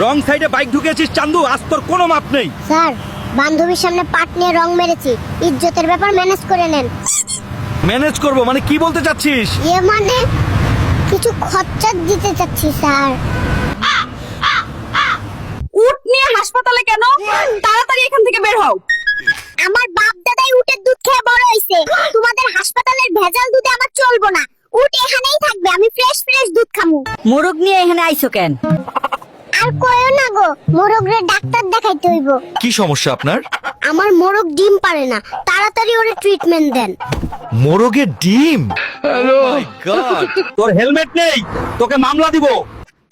রং সাইডে বাইক ঢুকেছিস চান্দু, আজ তোর কোনো মাপ নেই। স্যার, বান্ধবীর সামনে পাট নিয়ে রং মেরেছি, ইজ্জতের ব্যাপার ম্যানেজ করে নেন। ম্যানেজ করব মানে কি বলতে চাচ্ছিস? মানে কিছু খরচা দিতে চাচ্ছি স্যার। উট নিয়ে হাসপাতালে কেন? তাড়াতাড়ি এখান থেকে বের হও। আমার বাপ দাদাই উটের দুধ খেয়ে বড় হইছে, তোমাদের হাসপাতালের ভেজাল দুধে আমার চলবো না। উট এখানেই থাকবে, আমি ফ্রেশ ফ্রেশ দুধ খামু। মোরগ নিয়ে এখানে আইছো কেন? আর কইও না গো, মোরগরে ডাক্তার দেখাইতে হইব। কি সমস্যা আপনার? আমার মোরগ ডিম পারে না, তাড়াতাড়ি ওরে ট্রিটমেন্ট দেন। মোরগের ডিম? হ্যালো মাই গড, তোর হেলমেট নেই, তোকে মামলা দিব।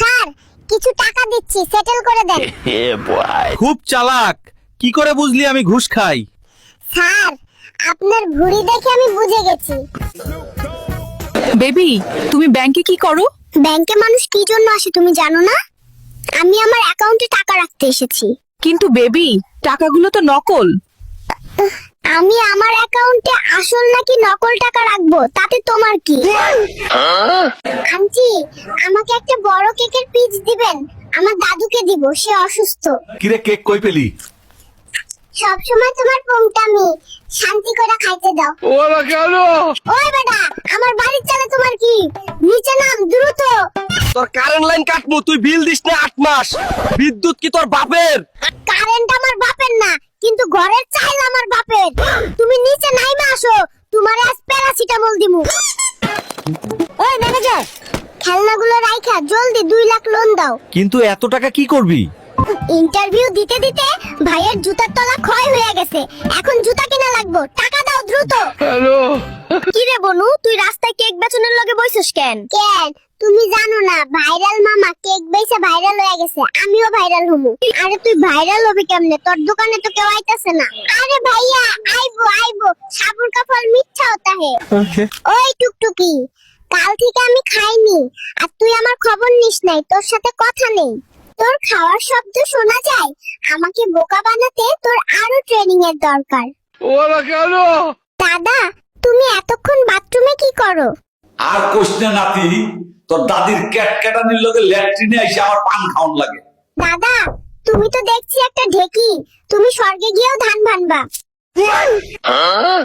স্যার, কিছু টাকা দিচ্ছি, সেটেল করে দেন। খুব চালাক, কি করে বুঝলি আমি ঘুষ খাই? স্যার, আপনার ভুঁড়ি দেখে আমি বুঝে গেছি। বেবি, তুমি ব্যাংকে কি করো? ব্যাংকে মানুষ কি জন্য আসে তুমি জানো না? আমি আমার অ্যাকাউন্টে টাকা রাখতে এসেছি। কিন্তু বেবি, টাকাগুলো তো নকল। আমি আমার অ্যাকাউন্টে আসল নাকি নকল টাকা রাখবো তাতে তোমার কি? আন্টি, আমাকে একটা বড় কেকের পিস দিবেন, আমার দাদুকে দিব, সে অসুস্থ। কিরে কেক কই পেলি? সব সময় তোমার পোংটামি, শান্তি করে খাইতে দাও। ওরা কেন? ওই বেটা, আমার বাড়ির চালে তোমার কি? নিচে নাম দ্রুত। তোর কারেন্ট লাইন কাটবো, তুই বিল দিস না 8 মাস। বিদ্যুৎ কি তোর বাপের? কারেন্ট আমার বাপের না, কিন্তু ঘরের চাইল আমার বাপের। তুমি নিচে নাইমা আসো, তোমার আজ প্যারাসিটামল দিমু। ওই ম্যানেজার, খেলনাগুলো রাইখা জলদি 2 লাখ লোন দাও। কিন্তু এত টাকা কি করবি? ইন্টারভিউ দিতে দিতে ভাইয়ের জুতার তলা ক্ষয় হয়ে গেছে, এখন জুতা কিনা লাগবে, টাকা দাও দ্রুত। হ্যালো, কি রে বনু, তুই রাস্তায় কেক বেচনের লগে বইছস কেন? কেন তুমি জানো না, ভাইরাল মামা কেক বেচে ভাইরাল হয়ে গেছে, আমিও ভাইরাল হমু। আরে তুই ভাইরাল হবি কেমনে? তোর দোকানে তো কেউ আইতাছে না। আরে ভাইয়া, আইবো আইবো, সাবুর কা ফল মিঠা হতা হে। ওই টুকটুকি, কাল থেকে আমি খাইনি, আর তুই আমার খবর নিস নাই, তোর সাথে কথা নেই। তোর খাওয়ার শব্দ শোনা যায়, আমাকে বোকা বানাতে তোর আরো ট্রেনিং এর দরকার। ওরা কেন? দাদা, তুমি এতক্ষণ বাথরুমে কি করো? আর কোশ্চেন নাতি, তোর দাদির ক্যাটক্যাটানির লগে ল্যাট্রিনে এসে আমার পান খাওয়ান লাগে। দাদা, তুমি তো দেখছি একটা ঢেকি, তুমি স্বর্গে গিয়েও ধান ভানবা।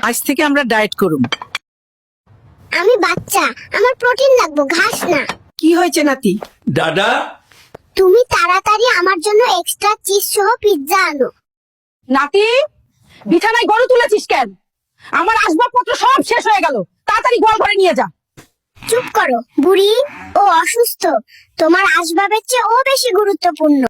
আজ থেকে আমরা ডায়েট করুম। আমি বাচ্চা, আমার প্রোটিন লাগবে, ঘাস না। কি হয়েছে নাতি? দাদা, তুমি তাড়াতাড়ি আমার জন্য এক্সট্রা চিজ সহ পিৎজা আনো। নাতি, বিছানায় গরু তুলেছিস কেন? আমার আসবাবপত্র সব শেষ হয়ে গেল, তাড়াতাড়ি গোয়াল ঘরে নিয়ে যা। চুপ করো বুড়ি, ও অসুস্থ, তোমার আসবাবের চেয়ে ও বেশি গুরুত্বপূর্ণ।